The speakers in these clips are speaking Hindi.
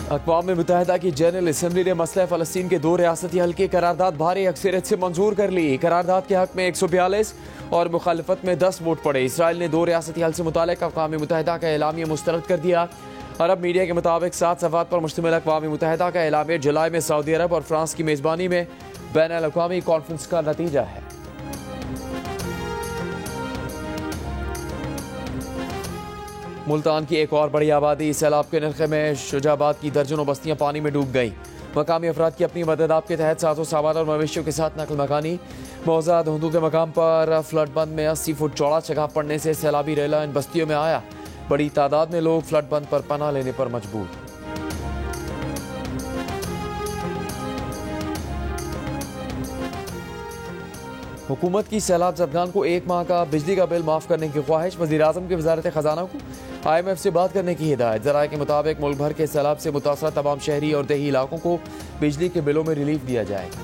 अक़वाम मुत्तहिदा की जनरल असम्बली ने मसला फ़लस्तीन के 2 रियासती हल की करारदाद भारी अक्सरियत से मंजूर कर ली। करारदाद के हक में 142 और मुखालफत में 10 वोट पड़े। इसराइल ने 2 रियासती हल से मुताल्लिक़ अक़वाम मुत्तहिदा का एलामिया मुस्तरद कर दिया। अरब मीडिया के मुताबिक 7 सफ़ात पर मुश्तमिल अक़वाम मुत्तहिदा का एलामिया जुलाई में सऊदी अरब और फ्रांस की मेज़बानी में बैनुल-अक़वामी कॉन्फ्रेंस का नतीजा है। मुल्तान की एक और बड़ी आबादी सैलाब के नरखे में शुजाबाद की दर्जनों बस्तियां पानी में डूब गईं। मकामी अफराद की अपनी मदद आप के तहत साजो सामान और मवेशियों के साथ नकल मकानी। मौजा धुंधु के मकाम पर फ्लड बंद में 80 फुट चौड़ा जगह पड़ने से सैलाबी रेला इन बस्तियों में आया। बड़ी तादाद में लोग फ्लड बंद पर पनाह लेने पर मजबूर। हुकूमत की सैलाब ज़दगान को 1 माह का बिजली का बिल माफ़ करने की ख्वाहिश। वज़ीर-ए-आज़म की वज़ारत ख़ज़ाना को IMF से बात करने की हिदायत। ज़राए के मुताबिक मुल्क भर के सैलाब से मुतासरा तमाम शहरी और देही इलाकों को बिजली के बिलों में रिलीफ दिया जाएगा।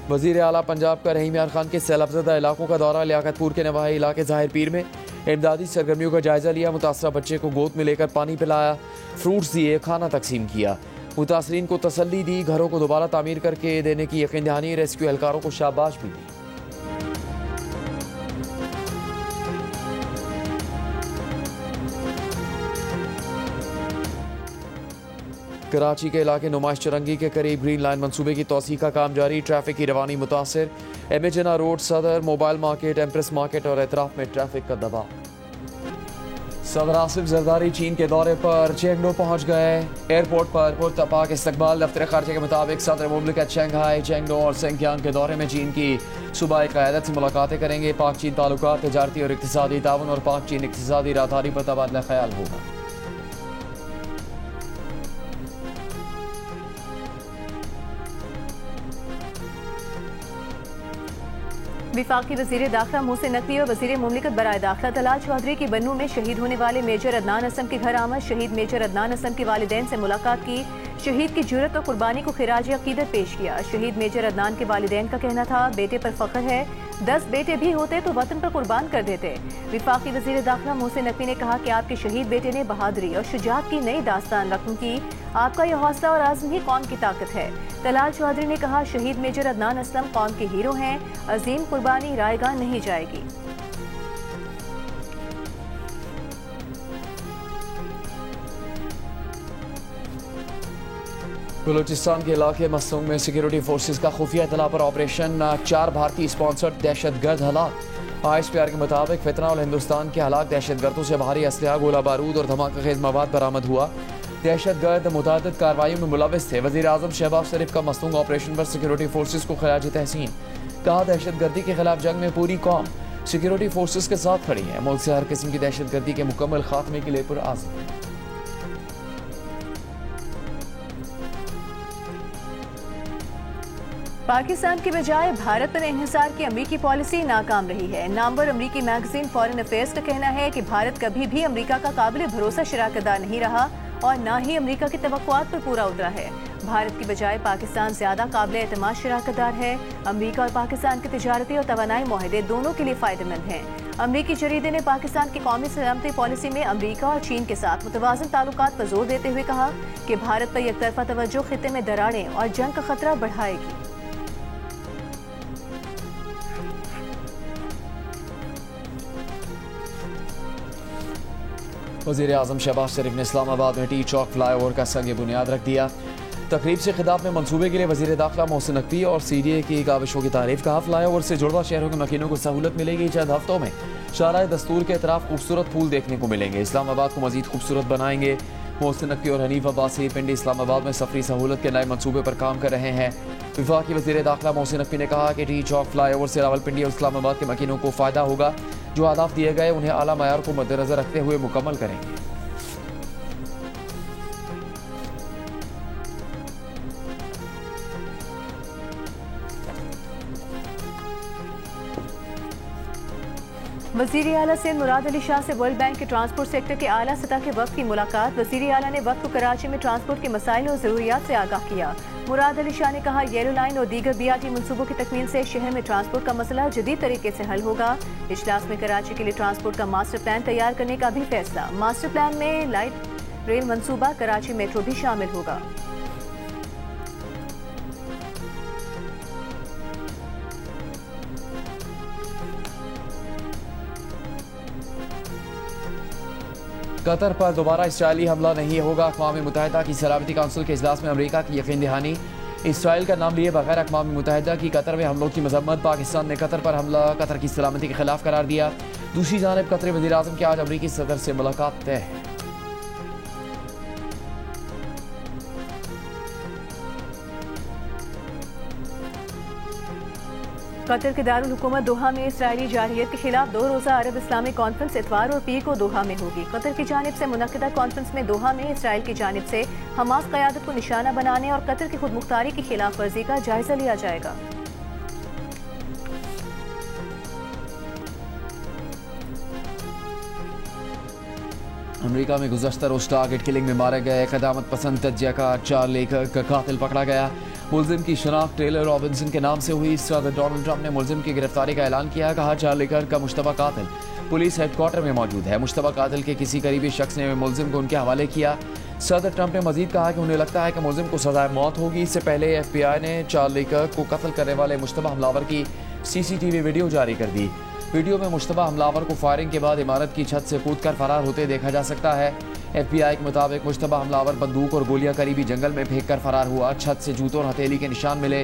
वज़ीर आला पंजाब का रहीम यार खान के सैलाबज़दा इलाकों का दौरा। लियाकतपुर के नवाही इलाके ज़ाहिर पीर में इमदादी सरगर्मियों का जायजा लिया। मुतासरा बच्चे को गोद में लेकर पानी पिलाया, फ्रूट्स दिए, खाना तकसीम किया। मुतासरीन को तसल्ली दी, घरों को दोबारा तामीर करके देने की यकीन दहानी। रेस्क्यू एहलकारों को शाबाश भी दी। कराची के इलाके नुमाइश चरंगी के करीब ग्रीन लाइन मंसूबे की तौसीह का काम जारी। ट्रैफिक की रवानी मुतासर। एमेजना रोड, सदर, मोबाइल मार्केट, एम्प्रेस मार्केट और एतराफ में ट्रैफिक का दबाव। सदर आसिफ जरदारी चीन के दौरे पर चेंगडो पहुंच गए। एयरपोर्ट पर पुरतपाक इस्तकबाल। दफ्तर खारजा के मुताबिक सदर मुमलिकत शंघाई, चेंगडो और सेंकियांग के दौरे में चीन की सूबाई क़यादत से मुलाकातें करेंगे। पाक चीन ताल्लुकात, तजारती और इक़्तिसादी ताउन और पाक चीन इक़्तिसादी राहदारी पर तबादला ख्याल होगा। विफाकी वज़ीर दाखिला मोहसिन नकवी और वज़ीर मुमलिकत बराए दाखिला तलाल चौधरी की बन्नू में शहीद होने वाले मेजर अदनान असम के घर आमद। शहीद मेजर अदनान असम के वालिदैन से मुलाकात की। शहीद की जुर्रत और कुर्बानी को खिराज अकीदत पेश किया। शहीद मेजर अदनान के वालिदैन का कहना था, बेटे पर फख्र है, 10 बेटे भी होते तो वतन पर कुर्बान कर देते। विफाकी वज़ीर दाखिला मोहसिन नकवी ने कहा कि आपके शहीद बेटे ने बहादुरी और शुजाअत की नई दास्तान रकम की। आपका यह हौसला और आज़म ही कौम की ताकत है। तलाल चौधरी ने कहा, शहीद मेजर अदनान असलम कौम के हीरो हैं। अजीम कुर्बानी रायगा नहीं जाएगी। बलूचिस्तान के इलाके मसूम में सिक्योरिटी फोर्सेज का खुफिया इतला पर ऑपरेशन। 4 भारतीय स्पॉन्सर्ड दहशतगर्द हलाक। ISPR के मुताबिक फितना और हिंदुस्तान के हलाक दहशतगर्दों से भारी असलहा, गोला बारूद और धमाका खेज मवाद बरामद हुआ। दहशतगर्द मुतादिद कार्रवाइयों में मुलविस थे। वज़ीर-ए-आज़म शहबाज शरीफ का मसनून ऑपरेशन पर सिक्योरिटी फोर्सेज को खराज तहसीन। कहा, दहशतगर्दी के खिलाफ जंग में पूरी कौम सिक्योरिटी फोर्सेज के साथ खड़ी है। मुल्क से हर किस्म की दहशतगर्दी के मुकम्मल खात्मे के लिए पुरआज़म है। पाकिस्तान की बजाय भारत पर इंहिसार की अमरीकी पॉलिसी नाकाम रही है। नामवर अमरीकी मैगजीन फॉरेन अफेयर्स का कहना है कि भारत कभी भी अमरीका का काबिल भरोसा शराकतदार नहीं रहा और न ही अमरीका की तवक्कुआत पर पूरा उतरा है। भारत की बजाय पाकिस्तान ज्यादा काबिल एतमाद शराकतदार है। अमरीका और पाकिस्तान के तिजारती और तवानाई मुआहदे दोनों के लिए फायदेमंद हैं। अमरीकी जरीदे ने पाकिस्तान की कौमी सलामती पॉलिसी में अमरीका और चीन के साथ मुतवाज़न ताल्लुकात पर जोर देते हुए कहा कि भारत पर एकतरफा तवज्जो खित्ते में दरारें और जंग का खतरा बढ़ाएगी। वज़ीर-ए-आज़म शहबाज शरीफ ने इस्लामाबाद में टी चौक फ्लाईओवर का संग बुनियाद रख दिया। तकरीब से खिताब में मंसूबे के लिए वज़ीर दाखिला मोहसिन नकवी और CDA की काविशों की तारीफ। कहा, फ्लाईओवर से जुड़वा शहरों के मकीनों को सहूलत मिलेगी। चंद हफ्तों में शाहराह दस्तूर के अतराफ खूबसूरत फूल देखने को मिलेंगे। इस्लामाबाद को मजीद खूबसूरत बनाएंगे। मोहसिन नकवी और हनीफ अब्बासी पिंडी इस्लामाबाद में सफरी सहूलत के नए मनसूबे पर काम कर रहे हैं। विफाकी वज़ीर दाखिला मोहसिन नकवी ने कहा कि टी चौक फ्लाईओवर से रावलपिंडी और इस्लामाबाद के मकीनों को फ़ायदा होगा। जो अहदाफ दिए गए उन्हें आला मयार को मद्देनजर रखते हुए मुकम्मल करेंगे। वज़ीर आला सिंध मुराद अली शाह से वर्ल्ड बैंक के ट्रांसपोर्ट सेक्टर के आला सतह के वक्त की मुलाकात। वज़ीर आला ने वक्त को कराची में ट्रांसपोर्ट के मसाइल और ज़रूरियात से आगाह किया। मुराद अली शाह ने कहा, येलो लाइन और दीगर BRT मनसूबों की तकमील से शहर में ट्रांसपोर्ट का मसला जदीद तरीके से हल होगा। इजलास में कराची के लिए ट्रांसपोर्ट का मास्टर प्लान तैयार करने का भी फैसला। मास्टर प्लान में लाइट रेल मनसूबा, कराची मेट्रो भी शामिल होगा। कतर पर दोबारा इसराइली हमला नहीं होगा। अक़वाम मुत्तहिदा की सलामती काउंसिल के इजलास में अमेरिका की यकीन दहानी। इसराइल का नाम लिए बगैर अक़वाम मुत्तहिदा की कतर में हमलों की मजम्मत। पाकिस्तान ने कतर पर हमला कतर की सलामती के खिलाफ करार दिया। दूसरी जानिब कतरी वज़ीर आज़म की आज अमरीकी सदर से मुलाकात तय है। कतर के दारुल हुकूमत दोहा में इसराइली जारहियत के खिलाफ 2 रोज़ा अरब इस्लामिक कॉन्फ्रेंस इतवार और पीर को दोहा में होगी। कतर की जानिब से मुनक्किदा कॉन्फ्रेंस में दोहा में इसराइल की जानिब से हमास क़यादत को निशाना बनाने और कतर की खुदमुख्तारी की खिलाफ वर्जी का जायजा लिया जाएगा। अमेरिका में गुज़श्ता रोज़ टारगेट किलिंग में मारे गए क़यादत पसंद तजिया चार्ली कर्क का कातिल पकड़ा गया। मुलजिम की शनाख्त टेलर रॉबिन्सन के नाम से हुई। सदर डोनाल्ड ट्रंप ने मुलजिम की गिरफ्तारी का ऐलान किया। कहा, चार्ली कर्क का मुश्तबा कातिल पुलिस हेडक्वार्टर में मौजूद है। मुश्तबा कातिल के किसी करीबी शख्स ने मुलजिम को उनके हवाले किया। सदर ट्रंप ने मजीद कहा कि उन्हें लगता है कि मुलजिम को सजाए मौत होगी। इससे पहले FBI ने चार्ली कर्क को कत्ल करने वाले मुश्तबा हमलावर की CCTV वीडियो जारी कर दी। वीडियो में मुश्तबा हमलावर को फायरिंग के बाद इमारत की छत से कूदकर फरार होते देखा जा सकता है। FBI के मुताबिक मुश्तबा हमलावर बंदूक और गोलियां करीबी जंगल में फेंक कर फरार हुआ। छत से जूतों और हथेली के निशान मिले।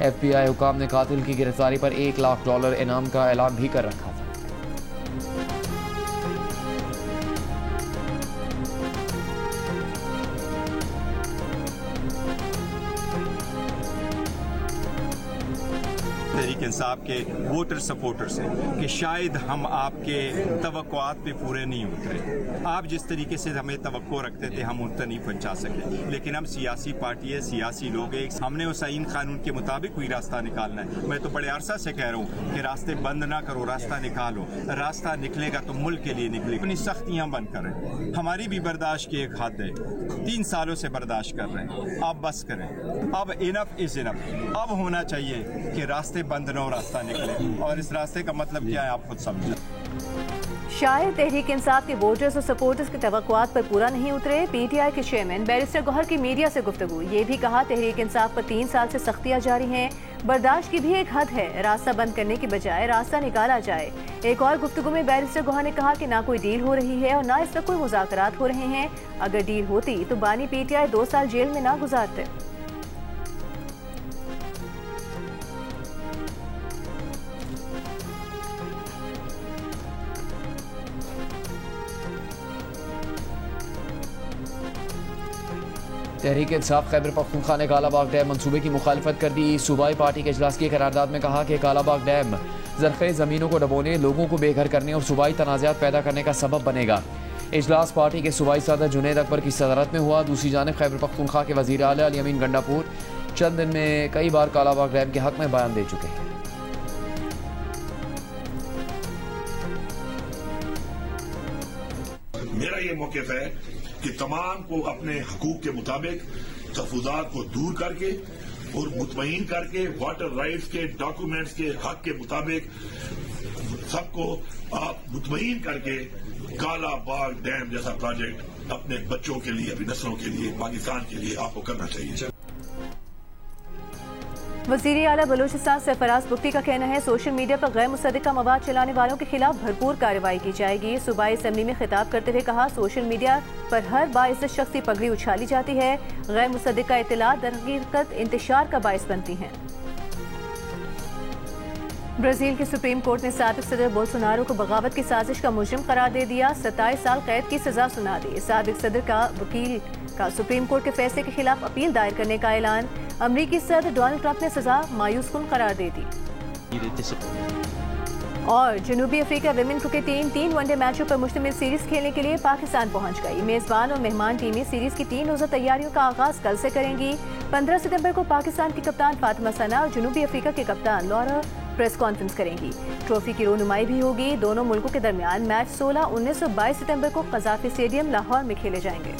FBI हुकाम ने कातिल की गिरफ्तारी पर $1 लाख इनाम का ऐलान भी कर रखा था। तहरीक इंसाफ के वोटर सपोर्टर्स हैं कि शायद हम आपके तवक्कुआत पे पूरे नहीं उतरे। आप जिस तरीके से हमें तवक्को रखते थे हम उन तक नहीं पहुंचा सके, लेकिन हम सियासी पार्टी है, सियासी लोग हैं, हमने उस आईन कानून के मुताबिक कोई रास्ता निकालना है। मैं तो बड़े अरसा से कह रहा हूँ कि रास्ते बंद ना करो, रास्ता निकालो। रास्ता निकलेगा तो मुल्क के लिए निकले। अपनी सख्तियाँ बंद करें। हमारी भी बर्दाश्त की एक हद है, 3 सालों से बर्दाश्त कर रहे हैं। आप बस करें, अब इनफ इज इनफ। अब होना चाहिए कि रास्ते बंद न हो, रास्ता निकले। और इस रास्ते का मतलब क्या है आप खुद समझें। शायद तहरीक इंसाफ के वोटर्स और सपोर्टर्स की तवक्कुआत पर पूरा नहीं उतरे। PTI के चेयरमैन बैरिस्टर गौहर की मीडिया से गुफ्तगू। ये भी कहा, तहरीक इंसाफ पर 3 साल से सख्तियां जारी हैं। बर्दाश्त की भी एक हद है। रास्ता बंद करने की बजाय रास्ता निकाला जाए। एक और गुफ्तगू में बैरिस्टर गौहर ने कहा कि ना कोई डील हो रही है और ना इस पर कोई मुज़ाकरात हो रहे हैं। अगर डील होती तो बानी PTI 2 साल जेल में ना गुजारते। तहरीक इंसाफ खैबर पख्तूनख्वा ने कालाबाग डैम मंसूबे की मुखालफत कर दी। सूबाई पार्टी के इजलास की करारदाद में कहा कि कालाबाग डैम ज़रख़े ज़मीनों को डबोने, लोगों को बेघर करने और सूबाई तनाज़ात पैदा करने का सबब बनेगा। इजलास पार्टी के सूबाई सदर जुनैद अकबर की सदारत में हुआ। दूसरी जानिब खैबर पख्तूनख्वा के वज़ीर आला अली अमीन गंडापुर चंद दिन में कई बार कालाबाग डैम के हक में बयान दे चुके हैं। मेरा ये मौक़िफ़ है कि तमाम को अपने हकूक के मुताबिक तहफ़्फ़ुज़ात को दूर करके और मुतमईन करके वाटर राइट्स के डॉक्यूमेंट्स के हक के मुताबिक सबको आप मुतमईन करके काला बाग डैम जैसा प्रोजेक्ट अपने बच्चों के लिए, अपनी नस्लों के लिए, पाकिस्तान के लिए आपको करना चाहिए। वज़ीर आला बलूचिस्तान सरफराज बुख्ती का कहना है, सोशल मीडिया पर गैर मुसद्दिक़ा मवाद चलाने वालों के खिलाफ भरपूर कार्रवाई की जाएगी। सूबाई असेंबली में खिताब करते हुए कहा, सोशल मीडिया पर हर बाइज़्ज़त शख्स की पगड़ी उछाली जाती है। गैर मुसद्दिक़ा इत्तलात दरहकीकत इंतशार का बाइस बनती हैं। ब्राजील की सुप्रीम कोर्ट ने साबिक सदर बोल्सोनारो को बगावत की साजिश का मुजरिम करार दे दिया। 27 साल कैद की सजा सुना दी। साबिक सदर का वकील का सुप्रीम कोर्ट के फैसले के खिलाफ अपील दायर करने का ऐलान। अमरीकी सदर डोनाल्ड ट्रंप ने सजा मायूसकुन करार दे दी। और जनूबी Africa women cricket team 3 one day मैचों पर मुश्तमिल सीरीज खेलने के लिए पाकिस्तान पहुंच गई। मेजबान और मेहमान टीमें सीरीज की 3 रोजा तैयारियों का आगाज कल से करेंगी। 15 सितंबर को पाकिस्तान की कप्तान फातिमा सना और जनूबी अफ्रीका के कप्तान लॉरा प्रेस कॉन्फ्रेंस करेंगी। ट्रॉफी की रोनुमाई भी होगी। दोनों मुल्कों के दरमियान मैच 16, 19 और 22 सितंबर को कज़ाफी स्टेडियम लाहौर में खेले जाएंगे।